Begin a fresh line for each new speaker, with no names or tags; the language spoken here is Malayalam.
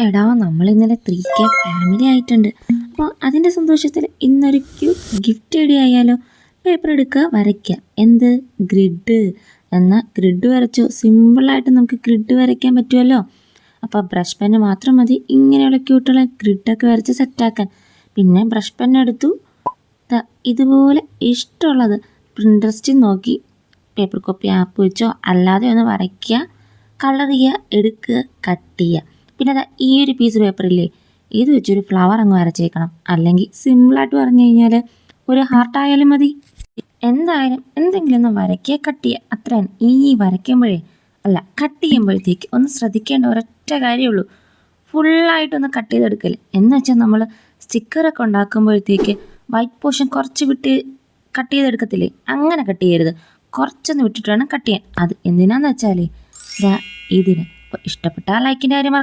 എടാ നമ്മൾ ഇന്നലെ 3K ഫാമിലി ആയിട്ടുണ്ട്. അപ്പോൾ അതിൻ്റെ സന്തോഷത്തിൽ ഇന്നൊരു ഗിഫ്റ്റ് ഐഡിയ ആയാലോ? പേപ്പർ എടുക്കുക, വരയ്ക്കുക. എന്ത് ഗ്രിഡ് എന്നാൽ ഗ്രിഡ് വരച്ചോ. സിമ്പിളായിട്ട് നമുക്ക് ഗ്രിഡ് വരയ്ക്കാൻ പറ്റുമല്ലോ. അപ്പോൾ ബ്രഷ് പെന്ന് മാത്രം മതി ഇങ്ങനെയുള്ള ക്യൂട്ടുള്ള ഗ്രിഡൊക്കെ വരച്ച് സെറ്റാക്കാൻ. പിന്നെ ബ്രഷ് പെന്നെടുത്തു, ഇതുപോലെ ഇഷ്ടമുള്ളത് പ്രിൻട്രസ്റ്റിൽ നോക്കി പേപ്പർ കോപ്പി ആപ്പ് വെച്ചോ അല്ലാതെ ഒന്ന് വരയ്ക്കുക, കളർ ചെയ്യുക, എടുക്കുക, കട്ട് ചെയ്യുക. പിന്നെ അതാ ഈ ഒരു പീസ് പേപ്പറില്ലേ, ഇത് വെച്ചൊരു ഫ്ലവർ അങ്ങ് വരച്ചേക്കണം. അല്ലെങ്കിൽ സിമ്പിളായിട്ട് പറഞ്ഞു കഴിഞ്ഞാൽ ഒരു ഹാർട്ടായാലും മതി. എന്തായാലും എന്തെങ്കിലും ഒന്ന് വരയ്ക്കുക, കട്ട് ചെയ്യുക, അത്രയാണ്. ഈ വരയ്ക്കുമ്പോഴേ കട്ട് ചെയ്യുമ്പോഴത്തേക്ക് ഒന്ന് ശ്രദ്ധിക്കേണ്ട ഒരൊറ്റ കാര്യമുള്ളൂ, ഫുള്ളായിട്ടൊന്ന് കട്ട് ചെയ്തെടുക്കല്. എന്ന് വെച്ചാൽ നമ്മൾ സ്റ്റിക്കറൊക്കെ ഉണ്ടാക്കുമ്പോഴത്തേക്ക് വൈറ്റ് പോർഷൻ കുറച്ച് വിട്ട് കട്ട് ചെയ്തെടുക്കത്തില്ലേ, അങ്ങനെ കട്ട് ചെയ്യരുത്. കുറച്ചൊന്ന് വിട്ടിട്ട് വേണം കട്ട് ചെയ്യാൻ. അത് എന്തിനാന്ന് വെച്ചാൽ ഇതിന്. അപ്പോൾ ഇഷ്ടപ്പെട്ടാൽ ലൈക്കിൻ്റെ കാര്യം